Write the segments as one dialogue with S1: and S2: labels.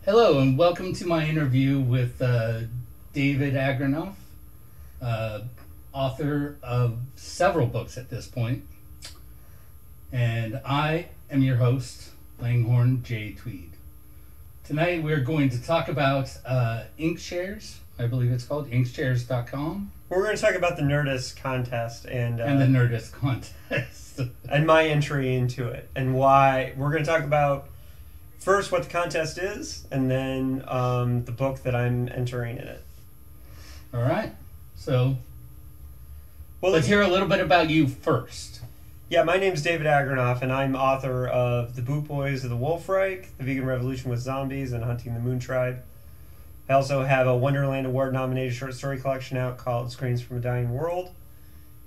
S1: Hello, and welcome to my interview with David Agranoff, author of several books at this point. And I am your host, Langhorne J. Tweed. Tonight we're going to talk about Inkshares, I believe it's called, inkshares.com.
S2: We're going to talk about the Nerdist contest and
S1: the Nerdist contest.
S2: and my entry into it and why. We're going to talk about first what the contest is and then the book that I'm entering in it.
S1: All right. So let's hear a little bit about you first.
S2: Yeah, my name's David Agranoff, and I'm author of The Boot Boys of the Wolf Reich, The Vegan Revolution with Zombies, and Hunting the Moon Tribe. I also have a Wonderland Award-nominated short story collection out called Screams from a Dying World,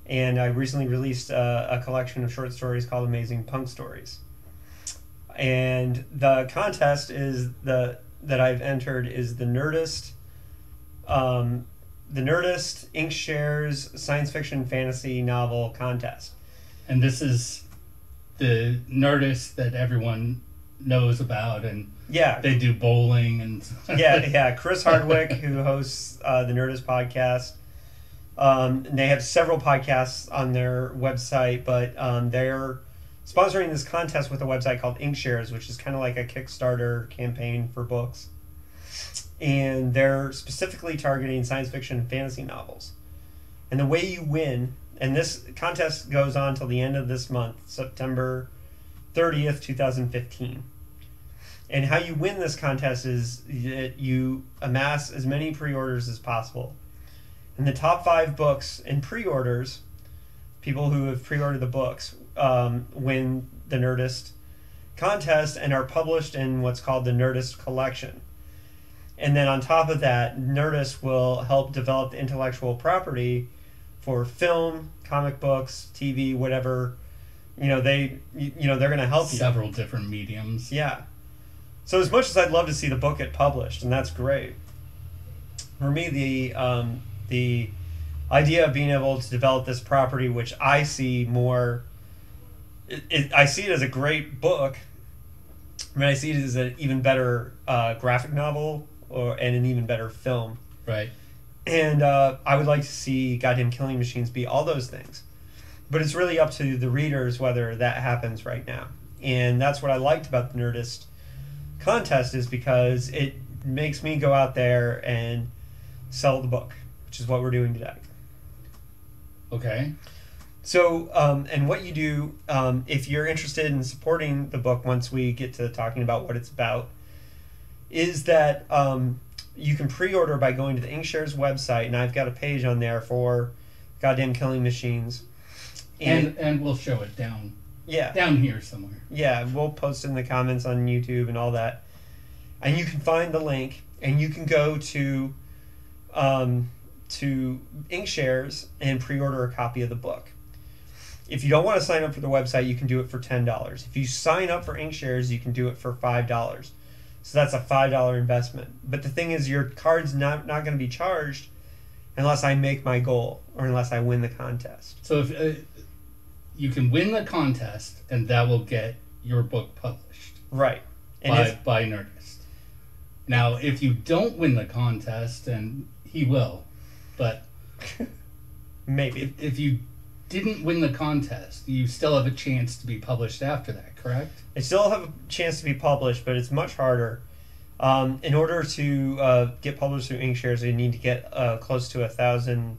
S2: and I recently released a collection of short stories called Amazing Punk Stories. And the contest is that I've entered is the Nerdist Inkshares Science Fiction Fantasy Novel Contest.
S1: And this is the Nerdist that everyone knows about, and
S2: yeah,
S1: they do bowling and
S2: yeah. Chris Hardwick, who hosts the Nerdist podcast, and they have several podcasts on their website, but they're sponsoring this contest with a website called Inkshares, which is kind of like a Kickstarter campaign for books. And they're specifically targeting science fiction and fantasy novels. And the way you win, and this contest goes on till the end of this month, September 30th, 2015. And how you win this contest is that you amass as many pre-orders as possible. And the top 5 books in pre-orders, people who have pre-ordered the books, win the Nerdist contest and are published in what's called the Nerdist collection. And then on top of that, Nerdist will help develop the intellectual property for film, comic books, TV, whatever. They're going to help you.
S1: Several different mediums.
S2: Yeah. So as much as I'd love to see the book get published, and that's great, for me the idea of being able to develop this property, which I see more, I see it as a great book. I mean, I see it as an even better graphic novel and an even better film.
S1: Right.
S2: And I would like to see Goddamn Killing Machines be all those things. But it's really up to the readers whether that happens right now. And that's what I liked about the Nerdist contest, is because it makes me go out there and sell the book, which is what we're doing today.
S1: Okay.
S2: So, and what you do, if you're interested in supporting the book once we get to talking about what it's about, is that you can pre-order by going to the Inkshares website, and I've got a page on there for Goddamn Killing Machines.
S1: And we'll show it down here somewhere.
S2: Yeah, we'll post it in the comments on YouTube and all that. And you can find the link, and you can go to Inkshares and pre-order a copy of the book. If you don't want to sign up for the website, you can do it for $10. If you sign up for Inkshares, you can do it for $5. So that's a $5 investment. But the thing is, your card's not going to be charged unless I make my goal or unless I win the contest.
S1: So if you can win the contest, and that will get your book published.
S2: Right.
S1: By Nerdist. Now, if you don't win the contest, and he will, but
S2: maybe.
S1: If you didn't win the contest, you still have a chance to be published after that, correct?
S2: I still have a chance to be published, but it's much harder. In order to get published through Inkshares, you need to get close to 1,000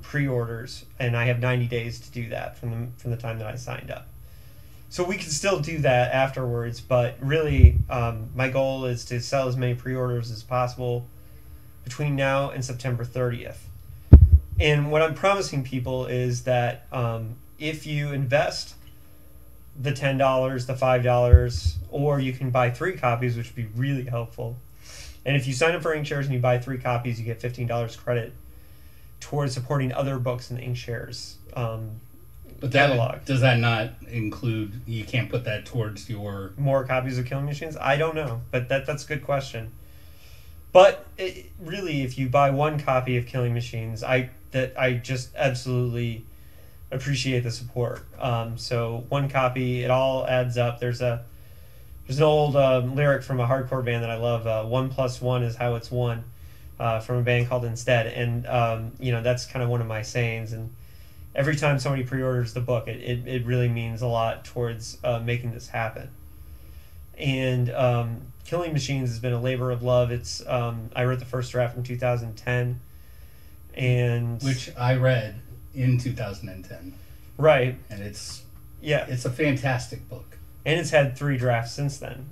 S2: pre-orders, and I have 90 days to do that from the time that I signed up. So we can still do that afterwards, but really my goal is to sell as many pre-orders as possible between now and September 30th. And what I'm promising people is that if you invest the $10, the $5, or you can buy 3 copies, which would be really helpful. And if you sign up for Inkshares and you buy 3 copies, you get $15 credit towards supporting other books in the Inkshares catalog.
S1: Does that not include, you can't put that towards your...
S2: More copies of Killing Machines? I don't know, but that's a good question. But really, if you buy 1 copy of Killing Machines, I just absolutely appreciate the support. So 1 copy, it all adds up. There's a There's an old lyric from a hardcore band that I love. 1 + 1 is how it's won, from a band called Instead, and that's kind of one of my sayings. And every time somebody pre-orders the book, it really means a lot towards making this happen. And Killing Machines has been a labor of love. It's I wrote the first draft in 2010, and
S1: which I read in 2010.
S2: Right,
S1: and it's a fantastic book.
S2: And it's had 3 drafts since then.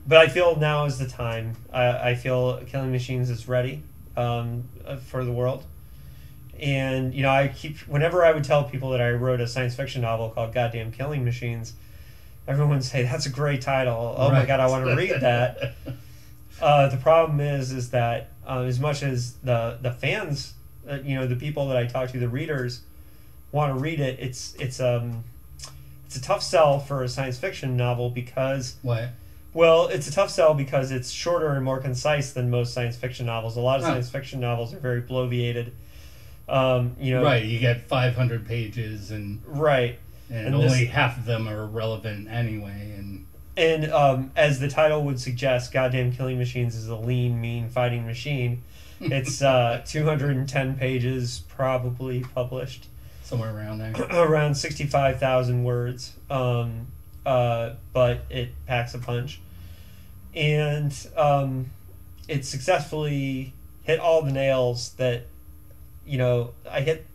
S2: But I feel now is the time. I feel Killing Machines is ready for the world. And whenever I would tell people that I wrote a science fiction novel called Goddamn Killing Machines, everyone would say, that's a great title. Oh my God, I want to read that. The problem is that as much as the fans, the people that I talk to, the readers, want to read it, it's a tough sell for a science fiction novel because...
S1: What?
S2: Well, it's a tough sell because it's shorter and more concise than most science fiction novels. A lot of science fiction novels are very bloviated.
S1: Right, you get 500 pages and...
S2: Right.
S1: And only half of them are relevant anyway.
S2: And as the title would suggest, Goddamn Killing Machines is a lean, mean fighting machine. It's 210 pages, probably published.
S1: Somewhere around there.
S2: Around 65,000 words. But it packs a punch. And it successfully hit all the nails that, I hit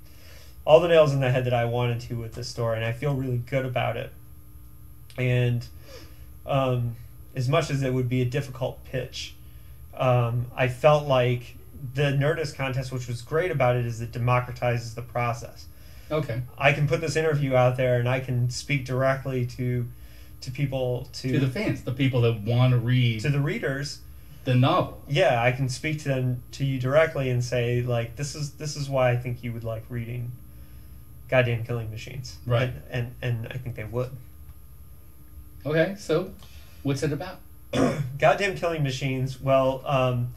S2: all the nails in the head that I wanted to with this story, and I feel really good about it. And as much as it would be a difficult pitch, I felt like the Nerdist contest, which was great about it, is it democratizes the process.
S1: Okay.
S2: I can put this interview out there, and I can speak directly to people, to
S1: the fans, the people that want to read,
S2: to the readers,
S1: the novel.
S2: Yeah, I can speak to you directly and say, like, this is why I think you would like reading Goddamn Killing Machines.
S1: Right.
S2: And I think they would.
S1: Okay, so what's it about?
S2: Goddamn Killing Machines. Well,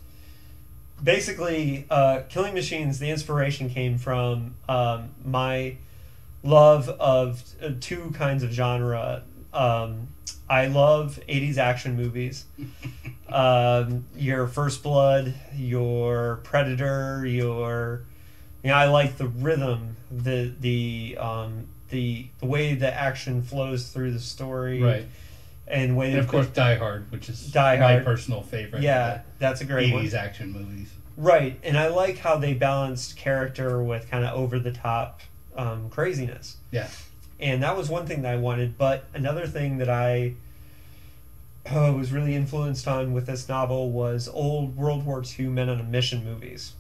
S2: basically, Killing Machines, the inspiration came from my love of 2 kinds of genre. I love 80s action movies. Your First Blood, your Predator, I like the rhythm, the way the action flows through the story.
S1: Right.
S2: And
S1: of course Die Hard, which is
S2: Die
S1: my
S2: Hard.
S1: Personal favorite.
S2: Yeah, that's a great
S1: 80s
S2: one.
S1: action movies.
S2: Right, and I like how they balanced character with kind of over-the-top craziness.
S1: Yeah.
S2: And that was one thing that I wanted, but another thing that I was really influenced on with this novel was old World War II Men on a Mission movies.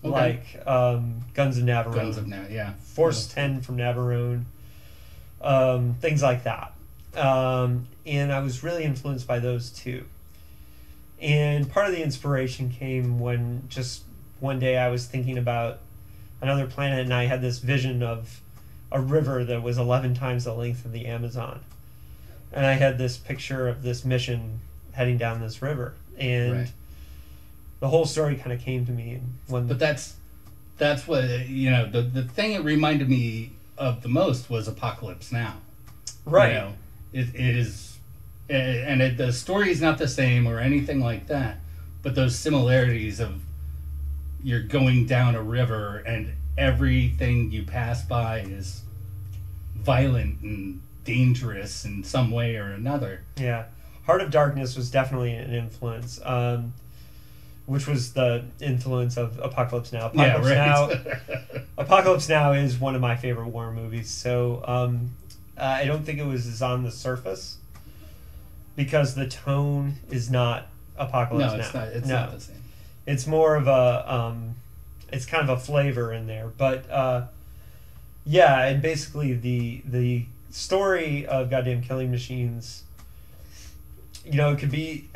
S1: Okay.
S2: Like Guns of Navarone.
S1: Yeah.
S2: Force 10 from Navarone. Things like that. And I was really influenced by those two. And part of the inspiration came when just one day I was thinking about another planet, and I had this vision of a river that was 11 times the length of the Amazon. And I had this picture of this mission heading down this river. And the whole story kind of came to me.
S1: But that's what, the thing it reminded me of the most was Apocalypse Now.
S2: Right.
S1: It is, and the story is not the same or anything like that, but those similarities of you're going down a river and everything you pass by is violent and dangerous in some way or another.
S2: Yeah. Heart of Darkness was definitely an influence, which was the influence of Apocalypse Now. Apocalypse Now is one of my favorite war movies, so I don't think it was as on the surface because the tone is not Apocalypse Now.
S1: It's not the same.
S2: It's more of a it's kind of a flavor in there, but and basically the story of Goddamn Killing Machines, it could be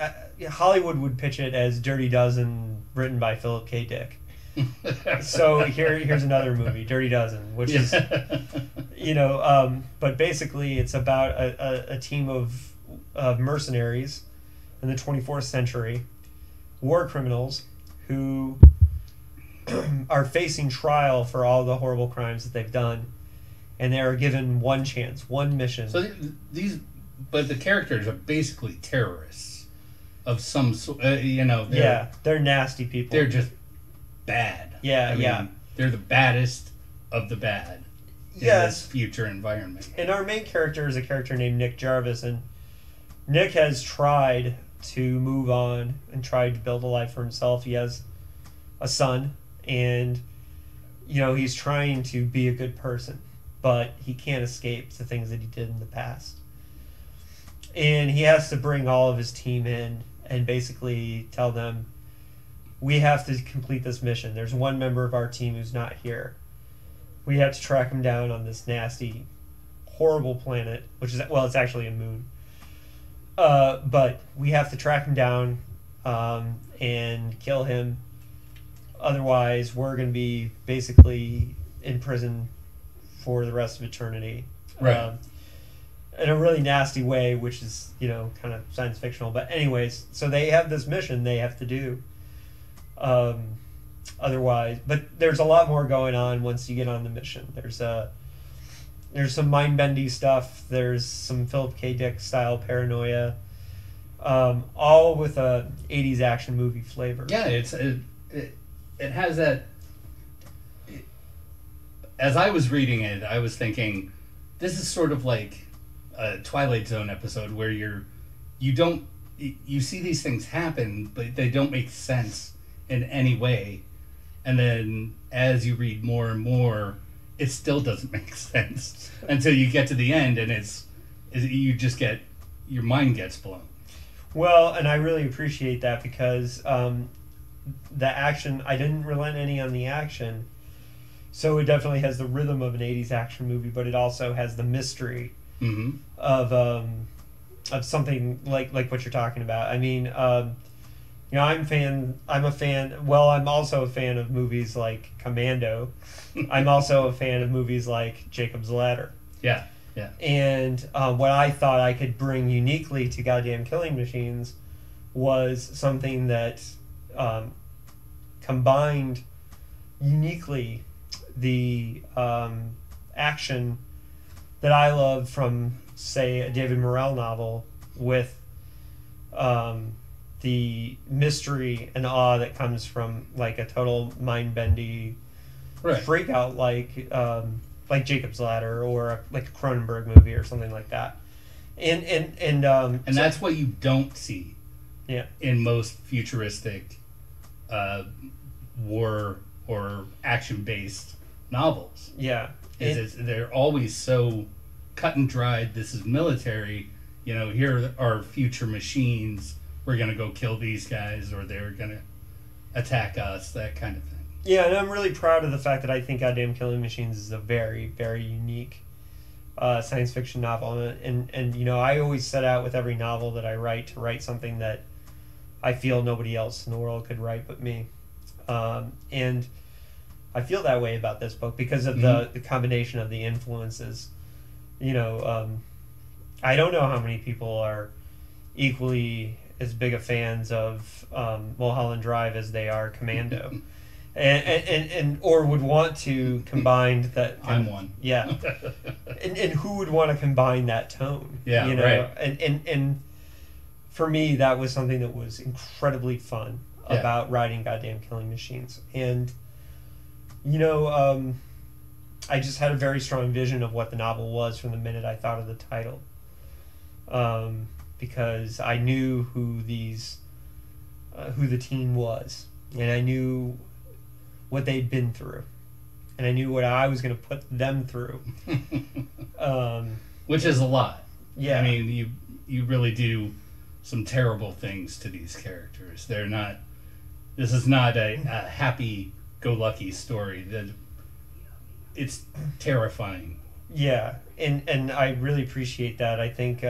S2: Hollywood would pitch it as Dirty Dozen written by Philip K. Dick. So here's another movie, Dirty Dozen, which is but basically it's about a team of mercenaries in the 24th century, war criminals who are facing trial for all the horrible crimes that they've done, and they are given one chance, one mission.
S1: So but the characters are basically terrorists of some sort.
S2: They're nasty people.
S1: They're just bad. I mean, they're the baddest of the bad in this future environment.
S2: And our main character is a character named Nick Jarvis, and Nick has tried to move on and tried to build a life for himself. He has a son, and he's trying to be a good person, but he can't escape the things that he did in the past. And he has to bring all of his team in and basically tell them, we have to complete this mission. There's one member of our team who's not here. We have to track him down on this nasty, horrible planet, which is, well, it's actually a moon. But we have to track him down and kill him. Otherwise, we're going to be basically in prison for the rest of eternity.
S1: Right.
S2: In a really nasty way, which is, kind of science fictional. But anyways, so they have this mission they have to do. Otherwise, but there's a lot more going on once you get on the mission. There's some mind-bendy stuff. There's some Philip K. Dick style paranoia, all with a 80s action movie flavor.
S1: Yeah, it has that. As I was reading it, I was thinking, this is sort of like a Twilight Zone episode where you see these things happen, but they don't make sense in any way. And then as you read more and more, it still doesn't make sense until you get to the end, and your mind gets blown.
S2: Well, and I really appreciate that because the action, I didn't relent any on the action, so it definitely has the rhythm of an 80s action movie, but it also has the mystery of something like what you're talking about. I mean, I'm also a fan of movies like Commando. I'm also a fan of movies like Jacob's Ladder.
S1: Yeah.
S2: And what I thought I could bring uniquely to Goddamn Killing Machines was something that combined uniquely the action that I love from, say, a David Morrell novel with the mystery and awe that comes from like a total mind-bendy freak out like Jacob's Ladder or like a Cronenberg movie or something like that. And
S1: that's what you don't see in most futuristic war or action-based novels.
S2: Yeah.
S1: They're always so cut and dried. This is military. Here are future machines. We're going to go kill these guys, or they're going to attack us, that kind of thing.
S2: Yeah, and I'm really proud of the fact that I think Goddamn Killing Machines is a very, very unique science fiction novel. And I always set out with every novel that I write to write something that I feel nobody else in the world could write but me. And I feel that way about this book because of the combination of the influences. I don't know how many people are equally as big a fans of Mulholland Drive as they are Commando, and or would want to combine that.
S1: I'm one.
S2: Yeah, and who would want to combine that tone?
S1: Yeah, right.
S2: And for me, that was something that was incredibly fun about writing Goddamn Killing Machines, and I just had a very strong vision of what the novel was from the minute I thought of the title. Because I knew who the team was, and I knew what they'd been through, and I knew what I was going to put them through.
S1: Which is a lot.
S2: Yeah.
S1: I mean, you really do some terrible things to these characters. This is not a happy-go-lucky story. It's terrifying.
S2: Yeah, and I really appreciate that. I think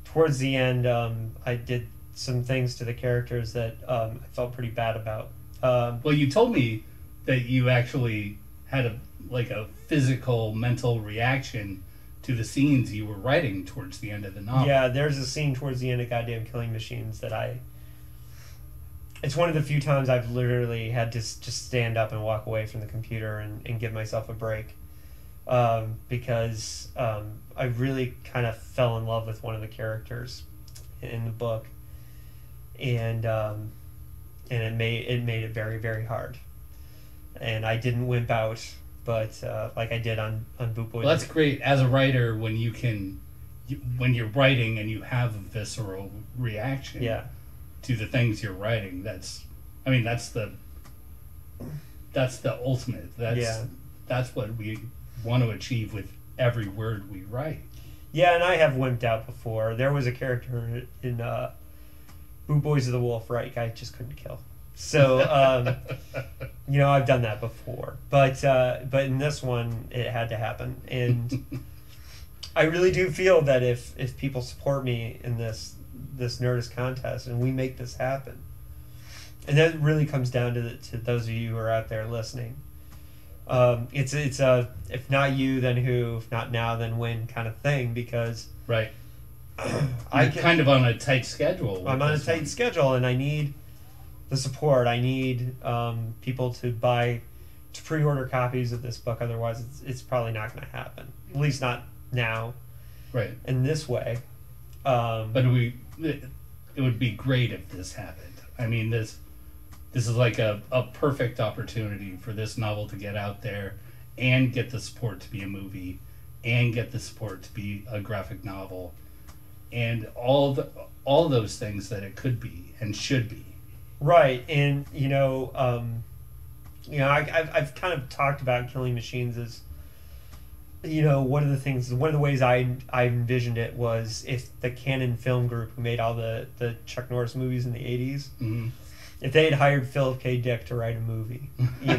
S2: towards the end, I did some things to the characters that I felt pretty bad about.
S1: Well, you told me that you actually had a physical, mental reaction to the scenes you were writing towards the end of the novel.
S2: Yeah, there's a scene towards the end of Goddamn Killing Machines that it's one of the few times I've literally had to just stand up and walk away from the computer and give myself a break. because I really kind of fell in love with one of the characters in the book, and it made it very, very hard. And I didn't wimp out, but like I did on Boot Boy.
S1: Well, that's great as a writer when when you're writing and you have a visceral reaction to the things you're writing. That's the ultimate. That's what we want to achieve with every word we write.
S2: Yeah, and I have wimped out before. There was a character in Boot Boys of the Wolf Reich I just couldn't kill. So, I've done that before. But in this one, it had to happen. And I really do feel that if people support me in this Nerdist contest and we make this happen, and that really comes down to those of you who are out there listening, it's a if not you then who, if not now then when kind of thing, because
S1: right. I'm kind of on a tight schedule.
S2: I'm on a tight schedule, and I need the support. I need people to pre-order copies of this book. Otherwise, it's probably not going to happen. At least not now.
S1: Right.
S2: In this way.
S1: But it would be great if this happened. I mean, this is like a perfect opportunity for this novel to get out there and get the support to be a movie and get the support to be a graphic novel and all those things that it could be and should be.
S2: Right. And I've kind of talked about Killing Machines as one of the ways I envisioned it was if the Canon Film Group, who made all the Chuck Norris movies in the 80s,
S1: mm-hmm.
S2: if they had hired Philip K. Dick to write a movie, and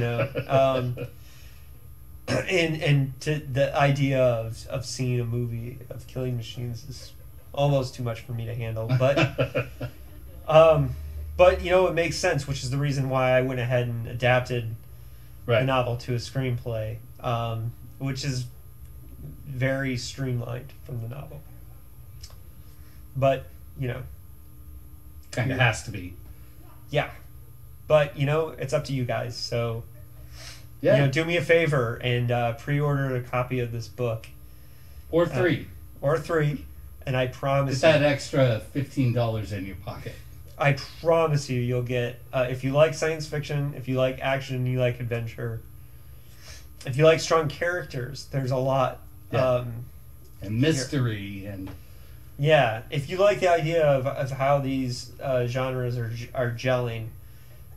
S2: to the idea of seeing a movie of Killing Machines is almost too much for me to handle, but it makes sense, which is the reason why I went ahead and adapted the novel to a screenplay, which is very streamlined from the novel. But,
S1: kind of has to be.
S2: Yeah. But, it's up to you guys. So, do me a favor and pre-order a copy of this book.
S1: Or three.
S2: And I promise
S1: Get that extra $15 in your pocket.
S2: I promise you'll get, if you like science fiction, if you like action, you like adventure, if you like strong characters, there's a lot.
S1: And mystery and...
S2: Yeah, if you like the idea of how these genres are gelling,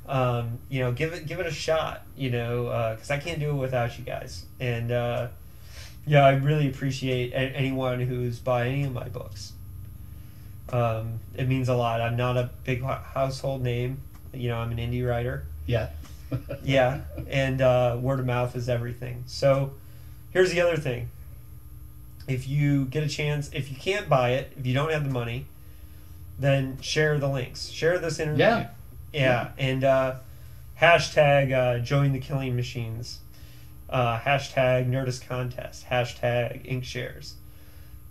S2: give it a shot, because I can't do it without you guys. And, I really appreciate anyone who's bought any of my books. It means a lot. I'm not a big household name. I'm an indie writer.
S1: Yeah.
S2: Yeah, and word of mouth is everything. So here's the other thing. If you get a chance, if you can't buy it, if you don't have the money, then share the links. Share this interview. Yeah. And hashtag join the Killing Machines. Hashtag Nerdist Contest. Hashtag Ink Shares.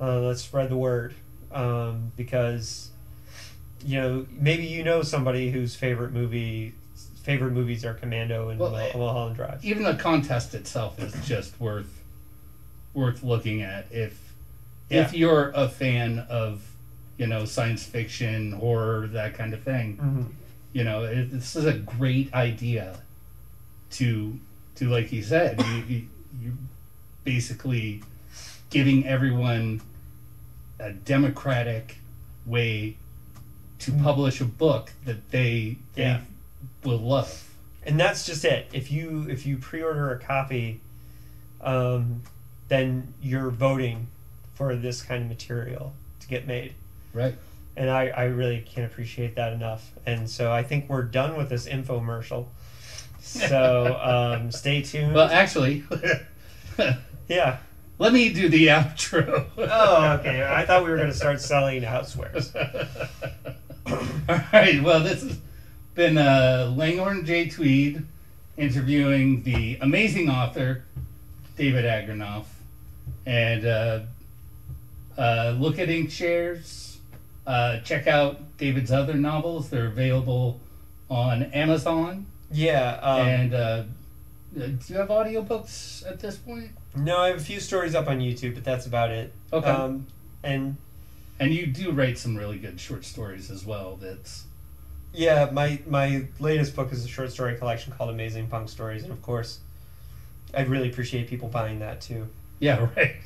S2: Let's spread the word. Because maybe somebody whose favorite movies are Commando and Mulholland Drive.
S1: Even the contest itself is just worth looking at if you're a fan of science fiction, horror, that kind of thing. Mm-hmm. This is a great idea to like you said, you basically giving everyone a democratic way to publish a book that they will love.
S2: And that's just it. If you pre-order a copy, then you're voting for this kind of material to get made.
S1: Right.
S2: And I really can't appreciate that enough. And so I think we're done with this infomercial. So stay tuned.
S1: Well, actually,
S2: yeah.
S1: Let me do the outro.
S2: Oh, okay. I thought we were going to start selling housewares.
S1: All right. Well, this has been Langhorne J. Tweed interviewing the amazing author, David Agronoff. And look at Ink Shares. Check out David's other novels. They're available on Amazon.
S2: Yeah.
S1: And Do you have audiobooks at this point?
S2: No, I have a few stories up on YouTube, but that's about it.
S1: Okay.
S2: And
S1: you do write some really good short stories as well. That's
S2: yeah, my latest book is a short story collection called Amazing Punk Stories, and of course, I really appreciate people buying that too.
S1: Yeah, right.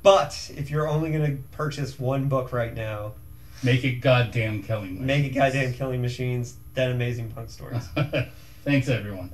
S2: But if you're only going to purchase one book right now,
S1: make it goddamn Killing Machines.
S2: Make it goddamn Killing Machines. Then Amazing Punk Stories.
S1: Thanks, everyone.